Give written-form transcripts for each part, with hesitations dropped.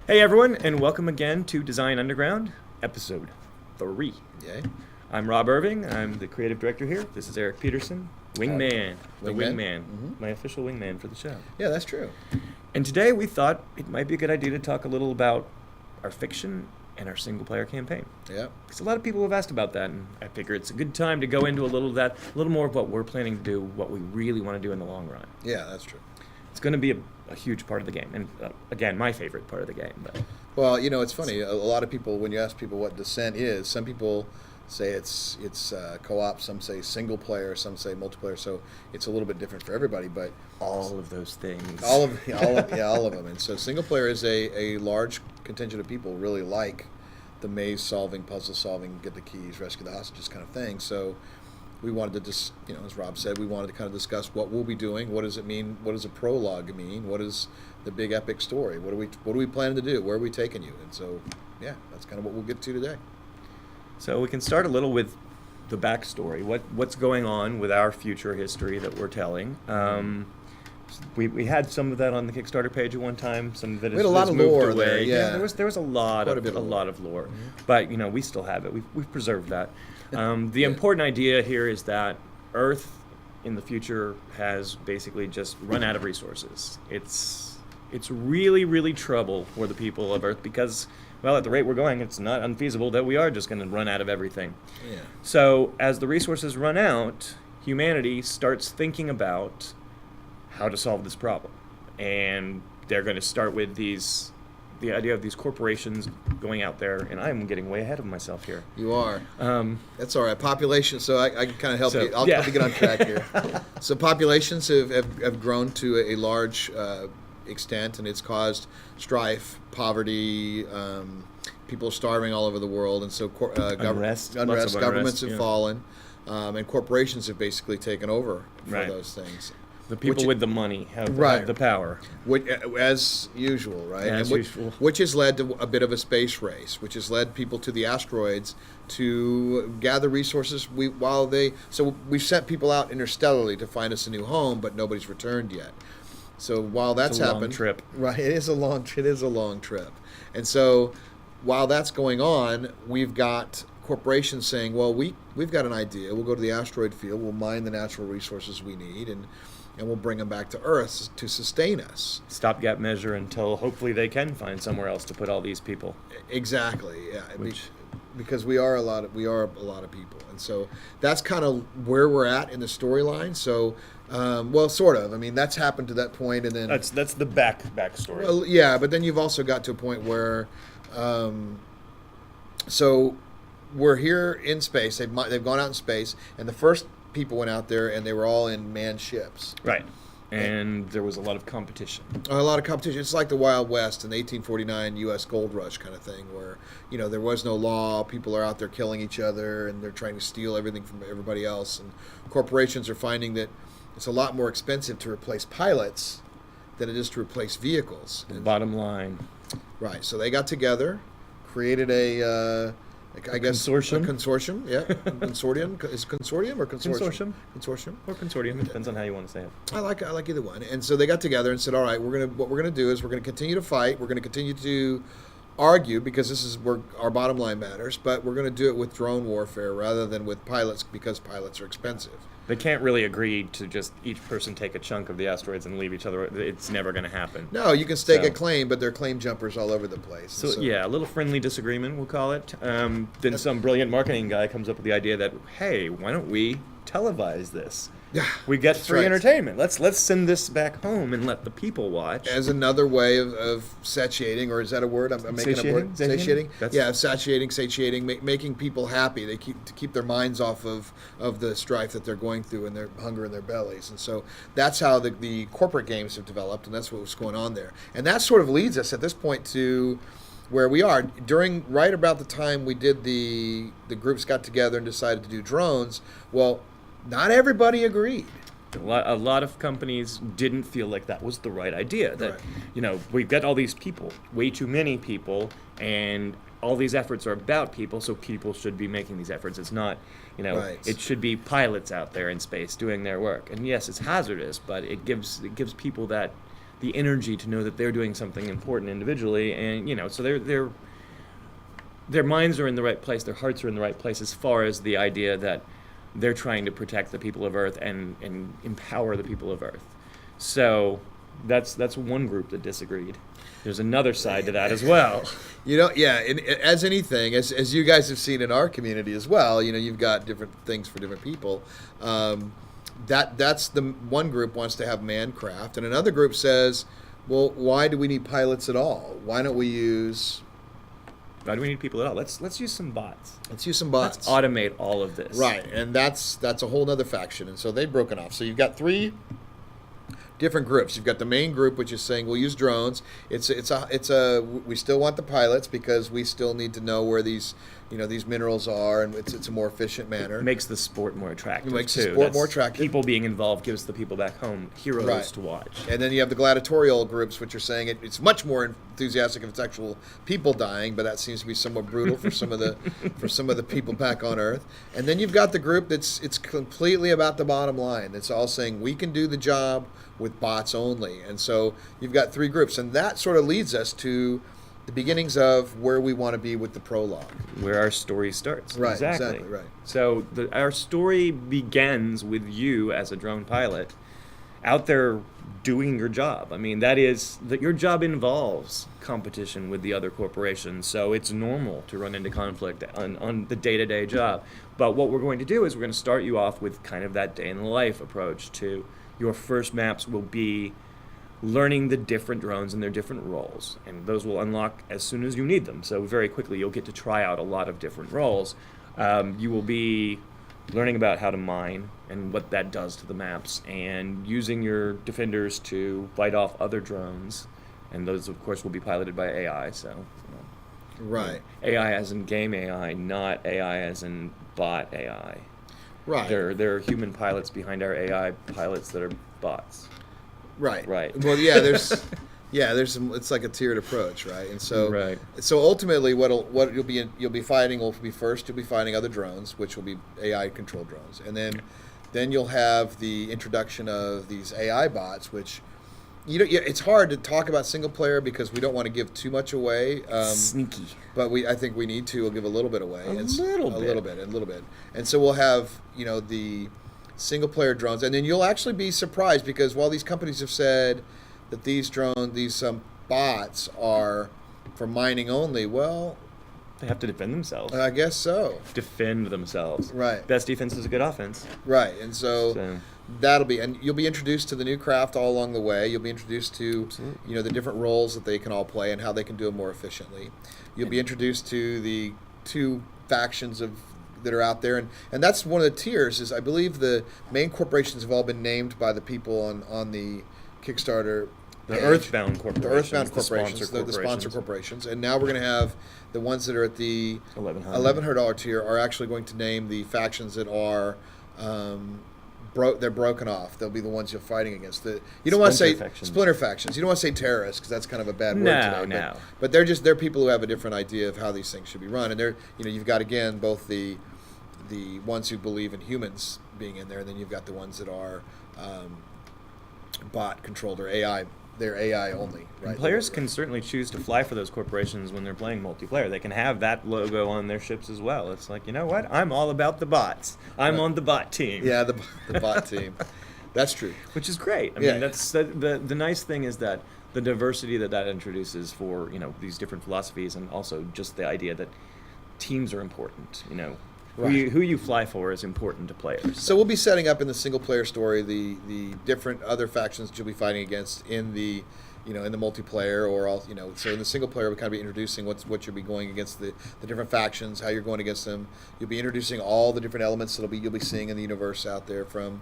Hey everyone, and welcome again to Design Underground, episode 3. Yay. I'm Rob Irving. I'm the creative director here. This is Eric Peterson, wingman, the Wingman? wingman, Mm-hmm. my official wingman for the show. Yeah, that's true. And today we thought it might be a good idea to talk a little about our fiction and our single-player campaign. Yeah. Because a lot of people have asked about that, and I figure it's a good time to go into a little of that, a little more of what we're planning to do, what we really want to do in the long run. Yeah, that's true. It's going to be a huge part of the game, and again, my favorite part of the game. But Well, you know, it's funny. A lot of people, when you ask people what Descent is, some people say it's co-op, some say single player, some say multiplayer. So it's a little bit different for everybody. But all of those things. all of them. And so single player is a large contingent of people really like the maze solving, puzzle solving, get the keys, rescue the hostages kind of thing. So we wanted to just, as Rob said, we wanted to kind of discuss what we'll be doing. What does it mean? What does a prologue mean? What is the big epic story? What are we planning to do? Where are we taking you? And so, yeah, that's kind of what we'll get to today. So we can start a little with the backstory. What's going on with our future history that we're telling? We had some of that on the Kickstarter page at one time. Some of it We had a has lot of moved lore away. there, yeah. There was a lot Quite of a bit of lore. lore. Mm-hmm. But we still have it. We've preserved that. The important idea here is that Earth in the future has basically just run out of resources. It's really, really trouble for the people of Earth because, well, at the rate we're going, it's not unfeasible that we are just going to run out of everything. Yeah. So as the resources run out, humanity starts thinking about how to solve this problem. And they're going to start with the idea of these corporations going out there, and I'm getting way ahead of myself here. You are. That's all right. Population, so I can kind of help you. I'll yeah. help you get on track here. So populations have grown to a large extent, and it's caused strife, poverty, people starving all over the world, and so Unrest. Governments have yeah. fallen, and corporations have basically taken over for Right. those things. The people with the money have Right. the power. As usual, right? As usual. Which has led to a bit of a space race, which has led people to the asteroids to gather resources. So we've sent people out interstellarly to find us a new home, but nobody's returned yet. So while that's It's a long happened, trip. right? It is a long trip, and so while that's going on, we've got corporations saying, "Well, we've got an idea. We'll go to the asteroid field. We'll mine the natural resources we need, and we'll bring them back to Earth to sustain us." Stopgap measure until hopefully they can find somewhere else to put all these people. Exactly. Yeah. Which- Because we are a lot of people, and so that's kind of where we're at in the storyline. So, well, sort of. I mean, that's happened to that point, and then That's the backstory. well, yeah. But then you've also got to a point where, so we're here in space. They've gone out in space, and the first people went out there, and they were all in manned ships. Right. And there was a lot of competition. A lot of competition. It's like the Wild West in the 1849 U.S. Gold Rush kind of thing, where there was no law. People are out there killing each other, and they're trying to steal everything from everybody else. And corporations are finding that it's a lot more expensive to replace pilots than it is to replace vehicles. And, Bottom line. right. So they got together, created a consortium? A consortium. Yeah. Consortium. Is it consortium or consortium? Consortium. Or consortium. It depends on how you want to say it. I like either one. And so they got together and said, "All right, what we're gonna do is we're gonna continue to fight. We're gonna continue to argue because this is where our bottom line matters. But we're gonna do it with drone warfare rather than with pilots because pilots are expensive." They can't really agree to just each person take a chunk of the asteroids and leave each other. It's never going to happen. No, you can stake So- a claim, but they're claim jumpers all over the place. So yeah, a little friendly disagreement, we'll call it. Then some brilliant marketing guy comes up with the idea that, hey, why don't we televise this? Yeah, We get that's free right. entertainment. Let's send this back home and let the people watch. As another way of satiating, or is that a word? I'm making a word. Satiating? Satiating. That's- Yeah, satiating, making people happy. They keep their minds off of the strife that they're going through and their hunger in their bellies. And so that's how the corporate games have developed, and that's what's going on there. And that sort of leads us at this point to where we are right about the time we did the groups got together and decided to do drones. Well, not everybody agreed. A lot of companies didn't feel like that was the right idea. That Right. we've got all these people, way too many people, and all these efforts are about people, so people should be making these efforts. It's not, Right. it should be pilots out there in space doing their work. And yes, it's hazardous, but it gives people the energy to know that they're doing something important individually, and so their minds are in the right place, their hearts are in the right place as far as the idea that they're trying to protect the people of Earth and empower the people of Earth. So that's one group that disagreed. There's another side to that as well. And as anything, as you guys have seen in our community as well, you've got different things for different people. That's the one group wants to have mancraft, and another group says, well, why do we need pilots at all? Why don't we use... Why do we need people at all? Let's use some bots. Let's use some bots. Let's automate all of this. Right, and that's a whole other faction, and so they've broken off. So you've got three different groups. You've got the main group, which is saying we'll use drones. We still want the pilots because we still need to know where these minerals are, and it's a more efficient manner. It makes the sport more attractive. It makes the sport more attractive. People being involved gives the people back home heroes to watch. And then you have the gladiatorial groups, which are saying it's much more enthusiastic if it's actual people dying, but that seems to be somewhat brutal for some of the people back on Earth. And then you've got the group it's completely about the bottom line. It's all saying we can do the job with bots only. And so you've got three groups, and that sort of leads us to the beginnings of where we want to be with the prologue. Where our story starts. Right, exactly right. So our story begins with you as a drone pilot out there doing your job. I mean, that your job involves competition with the other corporations, so it's normal to run into conflict on the day-to-day job. But what we're going to do is we're going to start you off with kind of that day-in-the-life approach to your first maps will be learning the different drones and their different roles, and those will unlock as soon as you need them. So very quickly you'll get to try out a lot of different roles. You will be learning about how to mine and what that does to the maps, and using your defenders to fight off other drones, and those of course will be piloted by AI. So right, AI as in game AI, not AI as in bot AI. Right. There are human pilots behind our AI pilots that are bots. Right. Right. Well, there's some. It's like a tiered approach, right? And so, so ultimately, what you'll be fighting will be first. You'll be fighting other drones, which will be AI controlled drones, and then you'll have the introduction of these AI bots, which it's hard to talk about single player because we don't want to give too much away. Sneaky. But I think we need to. We'll give a little bit away. A little bit. And so we'll have the single player drones, and then you'll actually be surprised because while these companies have said that these bots are for mining only, well, they have to defend themselves. I guess so. Defend themselves. Right. Best defense is a good offense. Right, and so that'll be, and you'll be introduced to the new craft all along the way. You'll be introduced to the different roles that they can all play and how they can do it more efficiently. You'll be introduced to the two factions that are out there, and that's one of the tiers. Is I believe the main corporations have all been named by the people on the Kickstarter. The Earthbound corporations. The Earthbound corporations, the sponsor corporations, and now we're going to have the ones that are at the $1,100 tier are actually going to name the factions that are they're broken off. They'll be the ones you're fighting against. You don't want to say splinter factions. You don't want to say terrorists because that's kind of a bad word today. No. But they're people who have a different idea of how these things should be run, and you've got again both the ones who believe in humans being in there, and then you've got the ones that are bot controlled or AI. They're AI only, right? And players can certainly choose to fly for those corporations when they're playing multiplayer. They can have that logo on their ships as well. It's like, you know what? I'm all about the bots. I'm on the bot team. Yeah, the bot team. That's true. Which is great. I mean, that's the nice thing is that the diversity that introduces for these different philosophies, and also just the idea that teams are important. Right. Who you fly for is important to players. So we'll be setting up in the single player story the different other factions that you'll be fighting against in the in the multiplayer, or all so in the single player we kind of be introducing what you'll be going against the different factions, how you're going against them. You'll be introducing all the different elements you'll be seeing in the universe out there, from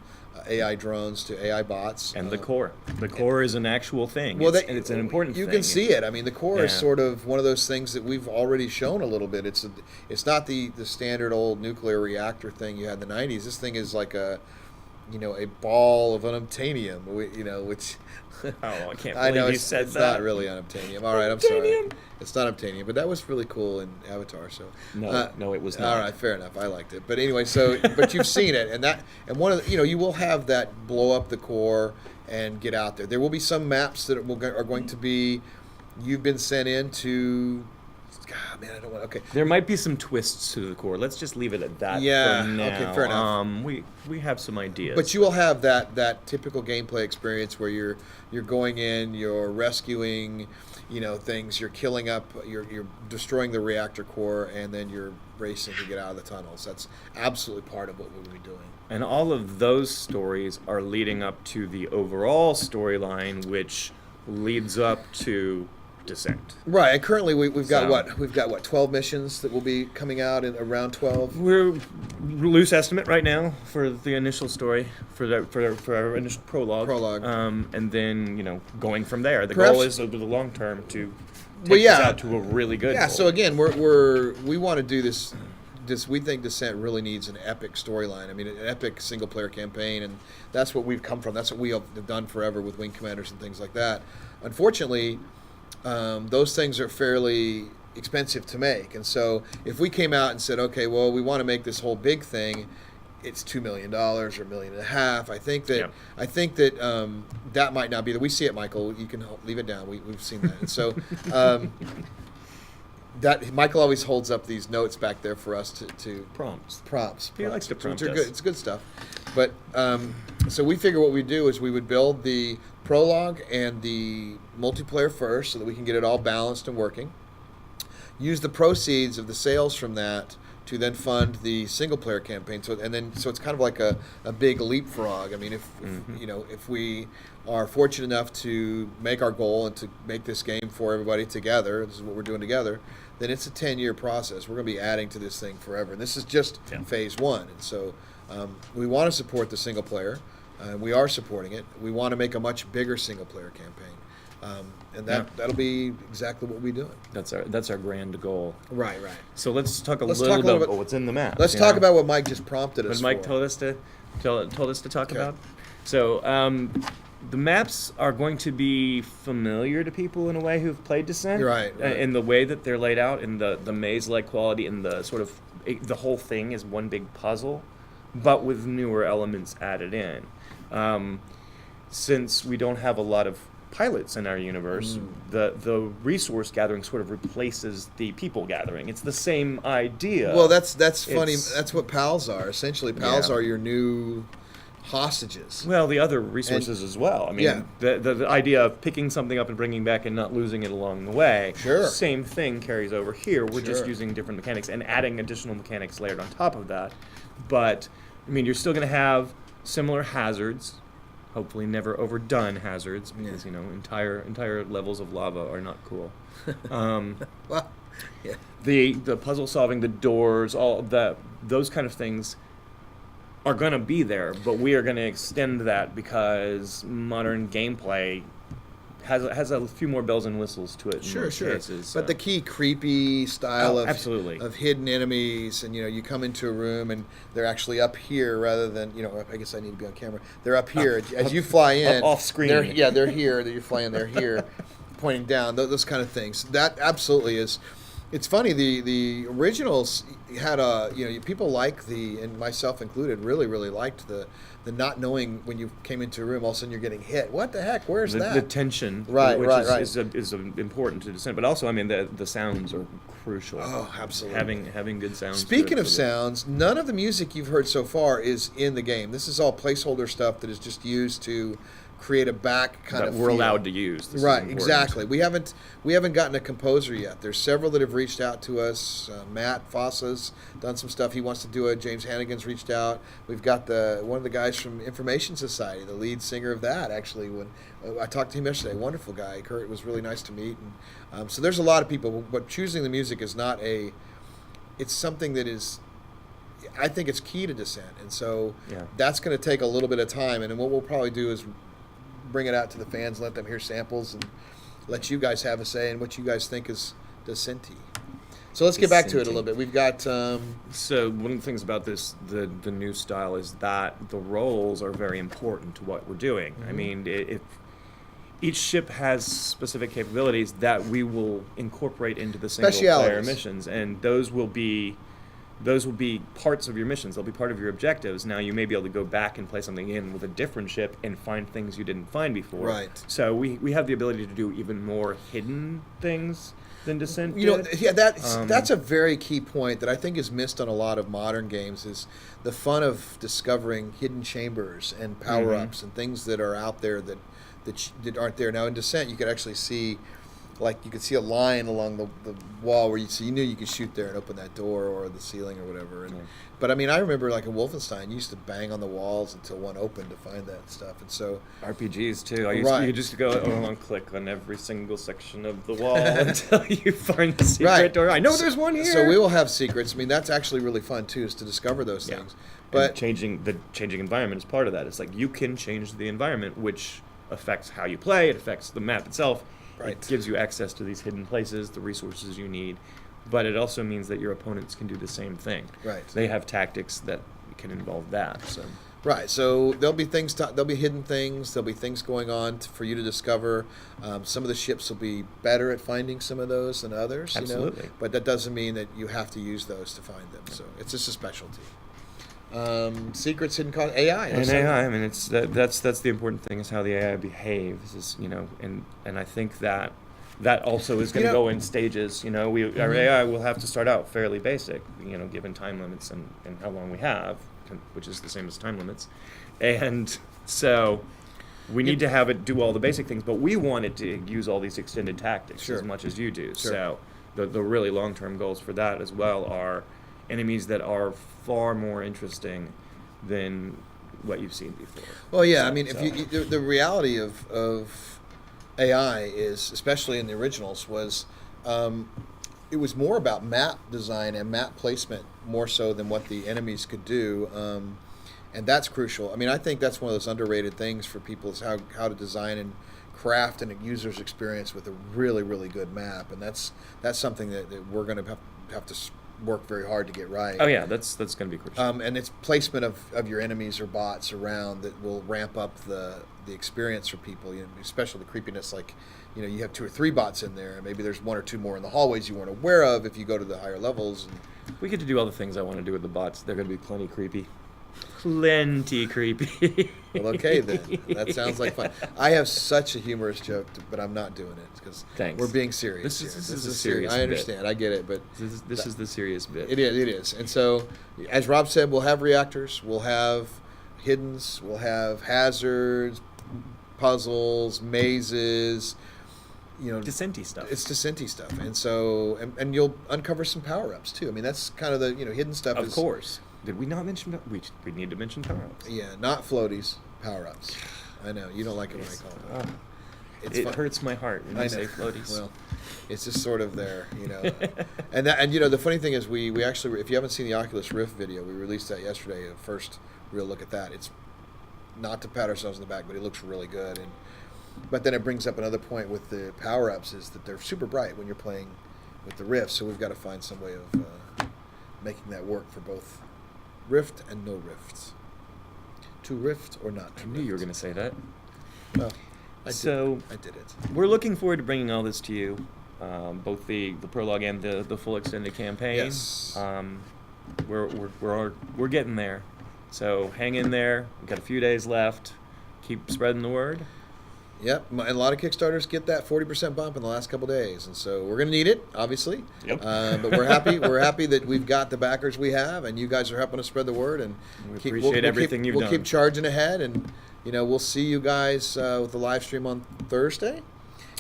AI drones to AI bots. And the core. The core is an actual thing. Well, it's an important thing. You can see it. I mean, the core is sort of one of those things that we've already shown a little bit. It's not the standard old nuclear reactor thing you had in the 90s. This thing is like a ball of unobtainium, which Oh, I can't I believe know you said it's that. not really unobtainium. All right, I'm sorry. Unobtainium. It's not unobtainium, but that was really cool in Avatar. So No, it was not. All right, fair enough. I liked it, but anyway, but you've seen it, and one of the, you will have that blow up the core and get out there. There will be some maps that are going to be you've been sent in to. God, man, I don't want. Okay. There might be some twists to the core. Let's just leave it at that. Yeah, For now. okay, fair enough. We have some ideas. But you will have that typical gameplay experience where you're going in, you're rescuing, things, you're killing up, you're destroying the reactor core, and then you're racing to get out of the tunnels. That's absolutely part of what we'll be doing. And all of those stories are leading up to the overall storyline, which leads up to Descent. Right. And currently we've got So- We've got 12 missions that will be coming out in around 12. We're loose estimate right now for the initial story, for our initial prologue. And then going from there. The Perhaps- goal is over the long term to take Well, yeah. this out to a really good. Yeah. goal. So again, we want to do this. We think Descent really needs an epic storyline. I mean, an epic single player campaign, and that's what we've come from. That's what we have done forever with Wing Commanders and things like that. Unfortunately, those things are fairly expensive to make, and so if we came out and said, okay, well, we want to make this whole big thing, it's $2 million or $1.5 million. I think that that might not be. We see it, Michael. You can leave it down. We've seen that, and so. That Michael always holds up these notes back there for us to prompts. He likes to prompt which are us. good. It's good stuff. But so we figure what we do is we would build the prologue and the multiplayer first, so that we can get it all balanced and working. Use the proceeds of the sales from that to then fund the single player campaign. So it's kind of like a big leapfrog. I mean, if we are fortunate enough to make our goal and to make this game for everybody together, this is what we're doing together, then it's a 10-year process. We're going to be adding to this thing forever. And this is just phase one. And so we want to support the single player. We are supporting it. We want to make a much bigger single player campaign. And that'll be exactly what we're doing. That's our grand goal. Right. So let's talk a little bit about what's in the map. Let's talk about what Mike just prompted us What Mike for. told us to talk about. So the maps are going to be familiar to people in a way who've played Descent. Right. In the way that they're laid out, in the maze-like quality, and the sort of the whole thing is one big puzzle, but with newer elements added in. Since we don't have a lot of pilots in our universe, the resource gathering sort of replaces the people gathering. It's the same idea. Well, that's funny. That's what pals are. Essentially, pals are your new hostages. Well, the other resources as well. I mean, the idea of picking something up and bringing back and not losing it along the way. Sure. Same thing carries over here. We're just using different mechanics and adding additional mechanics layered on top of that. But, I mean, you're still going to have similar hazards. Hopefully never overdone hazards, because entire levels of lava are not cool. Well, yeah. The puzzle solving, the doors, all those kind of things are going to be there, but we are going to extend that because modern gameplay has a few more bells and whistles to it. Sure. Cases, But the key creepy style of hidden enemies, and you come into a room and they're actually up here rather than I guess I need to be on camera. They're up here as you fly in. Off screen. They're here. You fly in. They're here, pointing down. Those kind of things. That absolutely is. It's funny. The originals had people and myself included, really liked the not knowing when you came into a room, all of a sudden you're getting hit. What the heck? Where's that? The tension, Right. is important to Descent, but also, I mean, the sounds are crucial. Oh, absolutely. Having good sounds. Speaking of sounds, none of the music you've heard so far is in the game. This is all placeholder stuff that is just used to create a back kind of that we're feel. allowed to use. This is Right, important. exactly. We haven't gotten a composer yet. There's several that have reached out to us. Matt Fossa's done some stuff. He wants to do it. James Hannigan's reached out. We've got one of the guys from Information Society, the lead singer of that. Actually, when I talked to him yesterday, wonderful guy. Kurt, was really nice to meet. And so there's a lot of people. But choosing the music is not it's something that is. I think it's key to Descent, and so that's going to take a little bit of time. And then what we'll probably do is bring it out to the fans, let them hear samples, and let you guys have a say in what you guys think is Descent-y. So let's get back to it a little bit. We've got So one of the things about this, the new style, is that the roles are very important to what we're doing. I mean, if each ship has specific capabilities that we will incorporate into the single player missions, and those will be parts of your missions. They'll be part of your objectives. Now you may be able to go back and play something in with a different ship and find things you didn't find before. Right. So we have the ability to do even more hidden things than Descent You know, did. yeah, that's a very key point that I think is missed on a lot of modern games, is the fun of discovering hidden chambers and power-ups and things that are out there that aren't there. Now in Descent, you could actually see, like, you could see a line along the wall where you knew you could shoot there and open that door or the ceiling or whatever. And, But I mean, I remember, like, in Wolfenstein, you used to bang on the walls until one opened to find that stuff. And so RPGs too. You could just go and click on every single section of the wall until you find the secret door. I know there's one here. So we will have secrets. I mean, that's actually really fun too, is to discover those things. But and changing environment is part of that. It's like you can change the environment, which affects how you play. It affects the map itself. Right. It gives you access to these hidden places, the resources you need, but it also means that your opponents can do the same thing. Right. They have tactics that can involve that. So. Right. So there'll be things. There'll be hidden things. There'll be things going on for you to discover. Some of the ships will be better at finding some of those than others. Absolutely. You know? But that doesn't mean that you have to use those to find them. So it's just a specialty. Secrets, hidden AI. And AI, I mean, that's the important thing, is how the AI behaves. Is, and I think that also is going to go in stages. Our AI will have to start out fairly basic, given time limits and how long we have, which is the same as time limits, and so we need to have it do all the basic things. But we want it to use all these extended tactics as much as you do. Sure. So the really long-term goals for that as well are enemies that are far more interesting than what you've seen before. Well, yeah, I mean, the reality of AI is, especially in the originals, was it was more about map design and map placement more so than what the enemies could do, and that's crucial. I mean, I think that's one of those underrated things for people, is how to design and craft a user's experience with a really, really good map, and that's something that we're going to have to work very hard to get right. Oh yeah, that's going to be crucial. And it's placement of your enemies or bots around that will ramp up the experience for people, especially the creepiness. Like, you have 2 or 3 bots in there, and maybe there's 1 or 2 more in the hallways you weren't aware of if you go to the higher levels. And we get to do all the things I want to do with the bots. They're going to be plenty creepy. Plenty creepy. Well, okay then. That sounds like fun. I have such a humorous joke, but I'm not doing it because we're being serious. This is a serious I bit. understand. I get it, but this is the serious bit. It is. And so, as Rob said, we'll have reactors, we'll have hiddens, we'll have hazards, puzzles, mazes. Descent-y stuff. It's Descent-y stuff, and so and you'll uncover some power-ups too. I mean, that's kind of the hidden stuff. Of course. Did we not mention? We need to mention power-ups. Yeah, not floaties, power-ups. I know you don't like it when I call them. It hurts my heart when you say floaties. Well, it's just sort of there, and the funny thing is, we actually, if you haven't seen the Oculus Rift video, we released that yesterday. The first real look at that. It's not to pat ourselves in the back, but it looks really good. But then it brings up another point with the power-ups, is that they're super bright when you're playing with the Rift. So we've got to find some way of making that work for both Rift and no Rifts. To Rift or not to I knew Rift. you were going to say that. Well, I did it. We're looking forward to bringing all this to you, both the prologue and the full extended campaign. Yes. We're getting there. So hang in there. We've got a few days left. Keep spreading the word. Yep, and a lot of Kickstarters get that 40% bump in the last couple days, and so we're going to need it, obviously. Yep. But we're happy. We're happy that we've got the backers we have, and you guys are helping us spread the word. And we appreciate everything you've done. We'll keep charging ahead, and we'll see you guys with the live stream on Thursday,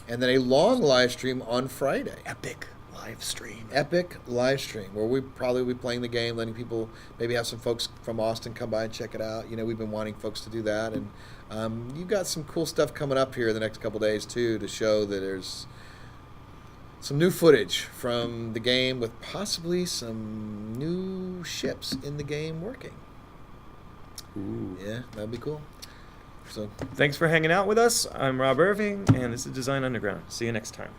and then a long live stream on Friday. Epic live stream. Epic live stream where we probably will be playing the game, letting people, maybe have some folks from Austin come by and check it out. We've been wanting folks to do that, and you've got some cool stuff coming up here the next couple days too, to show that there's some new footage from the game with possibly some new ships in the game working. Ooh. Yeah, that'd be cool. So thanks for hanging out with us. I'm Rob Irving, and this is Design Underground. See you next time.